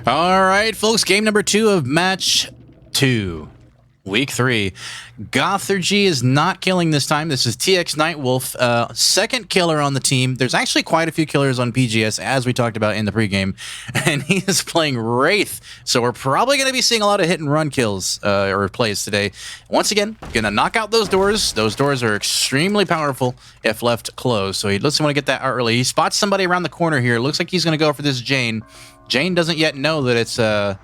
All right, folks, game number 2 of match 2. Week 3. Gothergy is not killing this time. This is TX Nightwolf, second killer on the team. There's actually quite a few killers on PGS, as we talked about in the pregame, and he is playing Wraith. So we're probably going to be seeing a lot of hit-and-run kills or plays today. Once again, going to knock out those doors. Those doors are extremely powerful if left closed. So he doesn't want to get that out early. He spots somebody around the corner here. Looks like he's going to go for this Jane. Jane doesn't yet know that it's a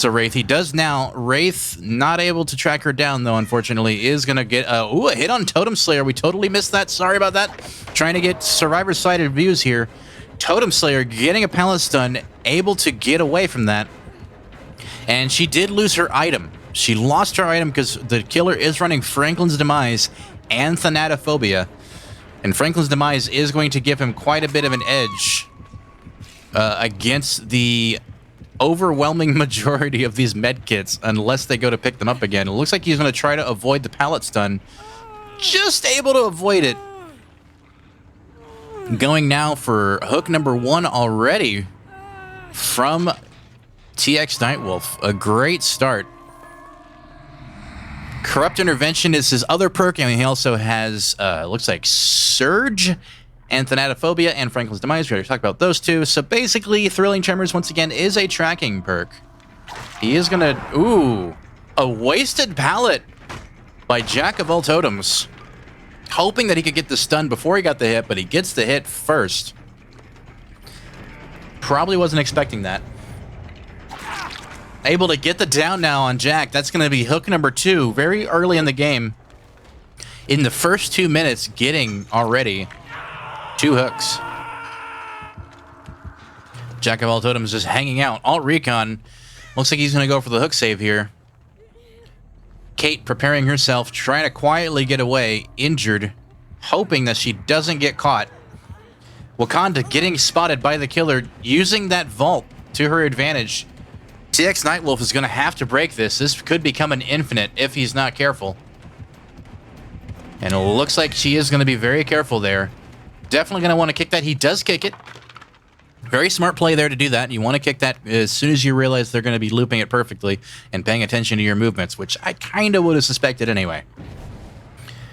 Wraith. He does now. Wraith, not able to track her down, though, unfortunately, is going to get a hit on Totem Slayer. We totally missed that. Sorry about that. Trying to get survivor-sided views here. Totem Slayer getting a pallet stun, able to get away from that. And she did lose her item. She lost her item because the killer is running Franklin's Demise and Thanatophobia. And Franklin's Demise is going to give him quite a bit of an edge against the overwhelming majority of these med kits unless they go to pick them up again. It looks like he's going to try to avoid the pallet stun. Just able to avoid it. Going now for hook number 1 already from TX Nightwolf. A great start. Corrupt Intervention is his other perk, and he also has, looks like Surge and Thanatophobia and Franklin's Demise. We already talked about those two. So basically, Thrilling Tremors, once again, is a tracking perk. He is going to... Ooh. A wasted pallet by Jack of all Totems. Hoping that he could get the stun before he got the hit, but he gets the hit first. Probably wasn't expecting that. Able to get the down now on Jack. That's going to be hook number 2. Very early in the game. In the first 2 minutes, getting already 2 hooks. Jack of all Totems just hanging out. Alt Recon. Looks like he's going to go for the hook save here. Kate preparing herself, trying to quietly get away, injured, hoping that she doesn't get caught. Wakanda getting spotted by the killer, using that vault to her advantage. TX Nightwolf is going to have to break this. This could become an infinite if he's not careful. And it looks like she is going to be very careful there. Definitely going to want to kick that. He does kick it. Very smart play there to do that. You want to kick that as soon as you realize they're going to be looping it perfectly and paying attention to your movements, which I kind of would have suspected anyway.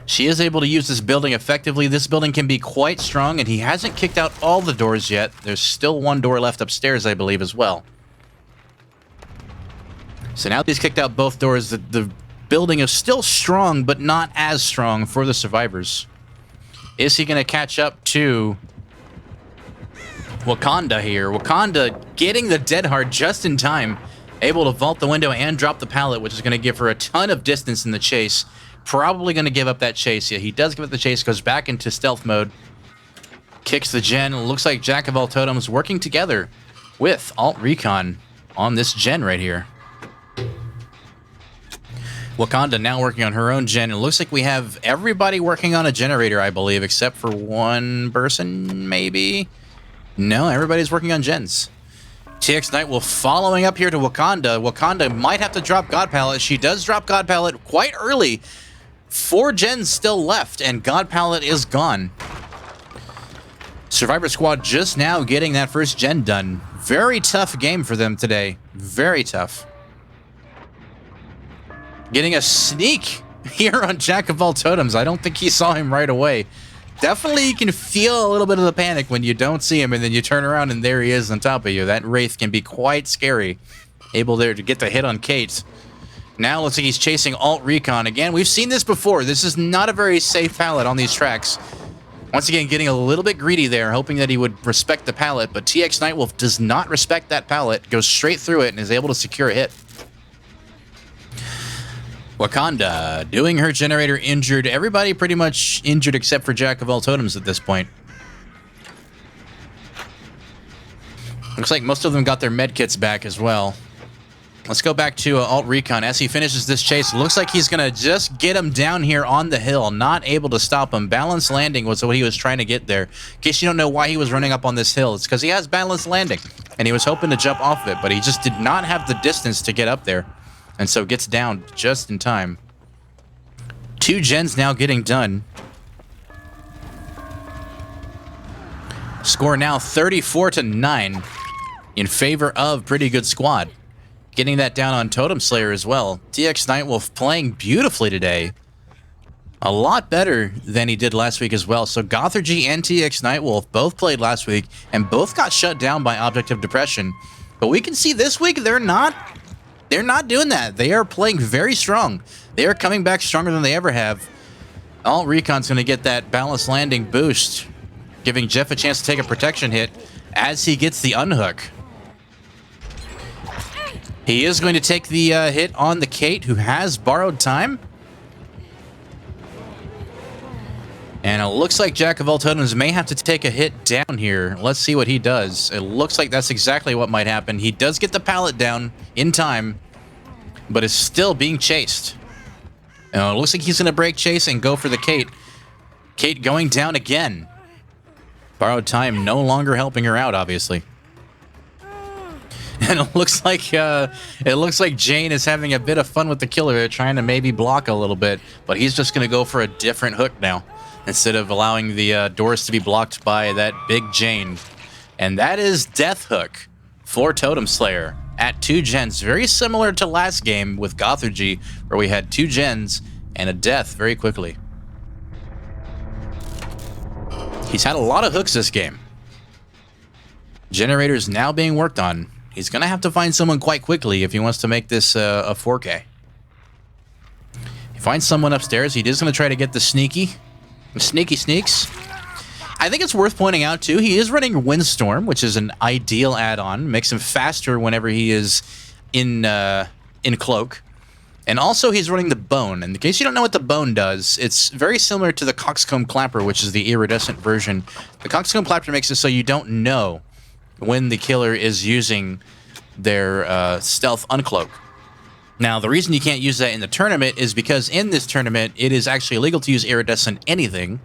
She is able to use this building effectively. This building can be quite strong, and he hasn't kicked out all the doors yet. There's still one door left upstairs, I believe, as well. So now that he's kicked out both doors, the building is still strong, but not as strong for the survivors. Is he going to catch up to Wakanda here? Wakanda getting the dead hard just in time. Able to vault the window and drop the pallet, which is going to give her a ton of distance in the chase. Probably going to give up that chase. Yeah, he does give up the chase, goes back into stealth mode. Kicks the gen. Looks like Jack of all Totems working together with Alt Recon on this gen right here. Wakanda now working on her own gen. It looks like we have everybody working on a generator, I believe, except for one person, maybe? No, everybody's working on gens. TX Nightwolf following up here to Wakanda. Wakanda might have to drop God Pallet. She does drop God Pallet quite early. 4 gens still left, and God Pallet is gone. Survivor Squad just now getting that first gen done. Very tough game for them today. Very tough. Getting a sneak here on Jack of all Totems. I don't think he saw him right away. Definitely you can feel a little bit of the panic when you don't see him and then you turn around and there he is on top of you. That Wraith can be quite scary. Able there to get the hit on Kate. Now looks like he's chasing Alt Recon again. We've seen this before. This is not a very safe pallet on these tracks. Once again, getting a little bit greedy there, hoping that he would respect the pallet, but TX Nightwolf does not respect that pallet, goes straight through it and is able to secure a hit. Wakanda doing her generator injured. Everybody pretty much injured except for Jack of all Totems at this point. Looks like most of them got their medkits back as well. Let's go back to Alt Recon. As he finishes this chase, looks like he's going to just get him down here on the hill. Not able to stop him. Balanced landing was what he was trying to get there. In case you don't know why he was running up on this hill, it's because he has balanced landing. And he was hoping to jump off of it, but he just did not have the distance to get up there. And so gets down just in time. 2 gens now getting done. Score now 34-9. in favor of Pretty Good Squad. Getting that down on Totem Slayer as well. TX Nightwolf playing beautifully today. A lot better than he did last week as well. So Gothergy and TX Nightwolf both played last week and both got shut down by Object of Depression. But we can see this week they're not doing that. They are playing very strong. They are coming back stronger than they ever have. Alt Recon's going to get that balanced landing boost, giving Jeff a chance to take a protection hit as he gets the unhook. He is going to take the hit on the Kate, who has borrowed time. And it looks like Jack of all totems may have to take a hit down here. Let's see what he does. It looks like that's exactly what might happen. He does get the pallet down in time, but is still being chased. And it looks like he's going to break chase and go for the Kate. Kate going down again. Borrowed time no longer helping her out, obviously. And it looks like Jane is having a bit of fun with the killer, trying to maybe block a little bit, but he's just going to go for a different hook now instead of allowing the doors to be blocked by that big Jane. And that is Death Hook for Totem Slayer at 2 gens, very similar to last game with Gothergy, where we had 2 gens and a death very quickly. He's had a lot of hooks this game. Generators now being worked on. He's going to have to find someone quite quickly if he wants to make this a 4K. He finds someone upstairs. He is going to try to get the sneaky sneaks. I think it's worth pointing out, too, he is running Windstorm, which is an ideal add-on. Makes him faster whenever he is in Cloak. And also, he's running the Bone. And in case you don't know what the Bone does, it's very similar to the Coxcomb Clapper, which is the iridescent version. The Coxcomb Clapper makes it so you don't know when the killer is using their stealth uncloak. Now, the reason you can't use that in the tournament is because in this tournament, it is actually illegal to use iridescent anything.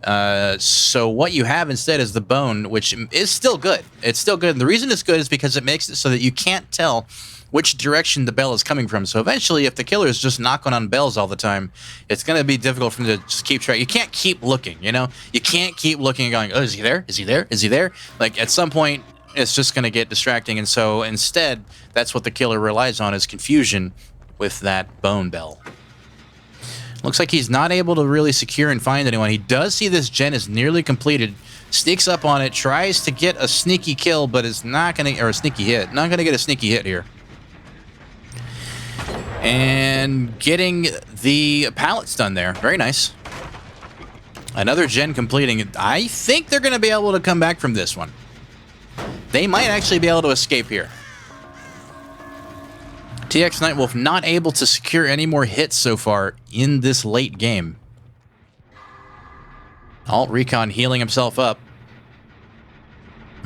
So what you have instead is the Bone, which is still good. It's still good. And the reason it's good is because it makes it so that you can't tell which direction the bell is coming from. So eventually, if the killer is just knocking on bells all the time, it's going to be difficult for him to just keep track. You can't keep looking, you know? You can't keep looking and going, oh, is he there? Is he there? Is he there? Like, at some point, it's just going to get distracting. And so instead, that's what the killer relies on, is confusion with that Bone Bell. Looks like he's not able to really secure and find anyone. He does see this gen is nearly completed. Sneaks up on it, tries to get a sneaky kill, but is not going to, or a sneaky hit. Not going to get a sneaky hit here. And getting the pallets done there. Very nice. Another gen completing. I think they're going to be able to come back from this one. They might actually be able to escape here. TX Nightwolf not able to secure any more hits so far in this late game. Alt Recon healing himself up.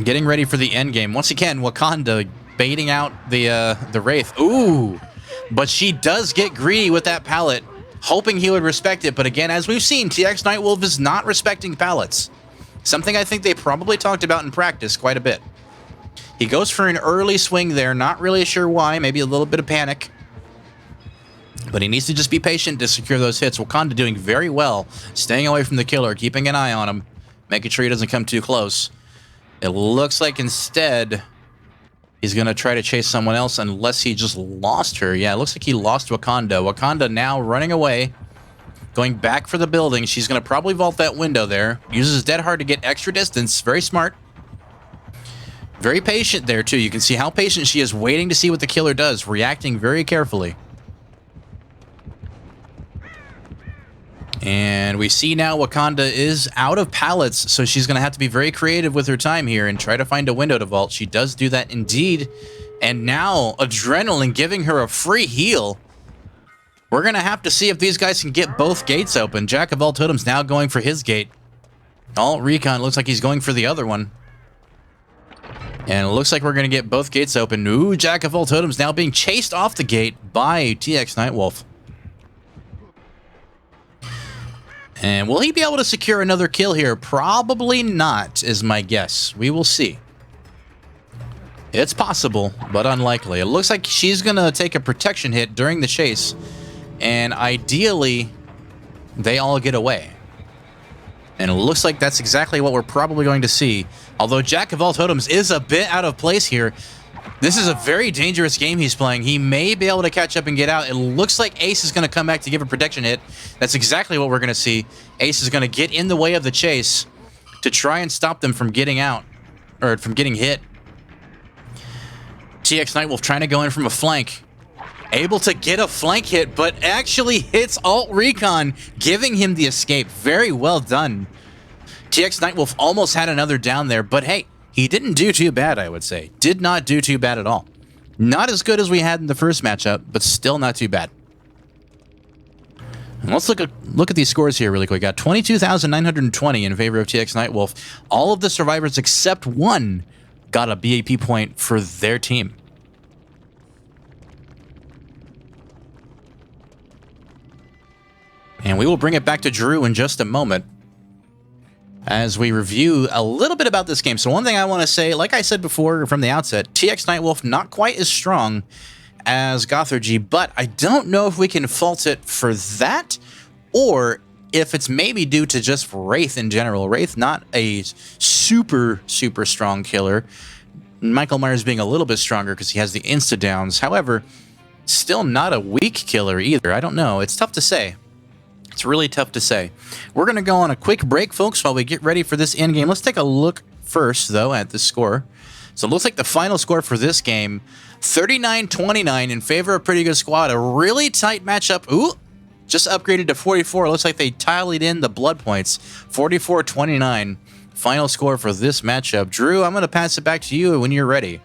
Getting ready for the end game. Once again, Wakanda baiting out the Wraith. Ooh! But she does get greedy with that pallet, hoping he would respect it. But again, as we've seen, TX Nightwolf is not respecting pallets. Something I think they probably talked about in practice quite a bit. He goes for an early swing there, not really sure why, maybe a little bit of panic. But he needs to just be patient to secure those hits. Wakanda doing very well, staying away from the killer, keeping an eye on him, making sure he doesn't come too close. It looks like instead he's going to try to chase someone else unless he just lost her. Yeah, it looks like he lost Wakanda. Wakanda now running away, going back for the building. She's going to probably vault that window there. Uses Dead Hard to get extra distance. Very smart. Very patient there, too. You can see how patient she is, waiting to see what the killer does, reacting very carefully. And we see now Wakanda is out of pallets, so she's going to have to be very creative with her time here and try to find a window to vault. She does do that indeed. And now Adrenaline giving her a free heal. We're going to have to see if these guys can get both gates open. Jack of all totems now going for his gate. Alt Recon looks like he's going for the other one. And it looks like we're going to get both gates open. Ooh, Jack of all totems now being chased off the gate by TX Nightwolf. And will he be able to secure another kill here? Probably not, is my guess. We will see. It's possible, but unlikely. It looks like she's going to take a protection hit during the chase. And ideally, they all get away. And it looks like that's exactly what we're probably going to see. Although Jack of all totems is a bit out of place here. This is a very dangerous game he's playing. He may be able to catch up and get out. It looks like Ace is going to come back to give a protection hit. That's exactly what we're going to see. Ace is going to get in the way of the chase to try and stop them from getting out, or from getting hit. TX Nightwolf trying to go in from a flank. Able to get a flank hit, but actually hits Alt Recon, giving him the escape. Very well done. TX Nightwolf almost had another down there, but hey, he didn't do too bad, I would say. Did not do too bad at all. Not as good as we had in the first matchup, but still not too bad. And let's look at these scores here really quick. Got 22,920 in favor of TX Nightwolf. All of the survivors except one got a BAP point for their team. And we will bring it back to Drew in just a moment as we review a little bit about this game. So one thing I want to say, like I said before from the outset, TX Nightwolf not quite as strong as Gothergy, but I don't know if we can fault it for that or if it's maybe due to just Wraith in general. Wraith, not a super strong killer. Michael Myers being a little bit stronger because he has the insta-downs. However, still not a weak killer either. I don't know. It's tough to say. It's really tough to say. We're going to go on a quick break, folks, while we get ready for this end game. Let's take a look first, though, at the score. So it looks like the final score for this game, 39-29 in favor of Pretty Good Squad. A really tight matchup. Ooh, just upgraded to 44. Looks like they tallied in the blood points. 44-29, final score for this matchup. Drew, I'm going to pass it back to you when you're ready.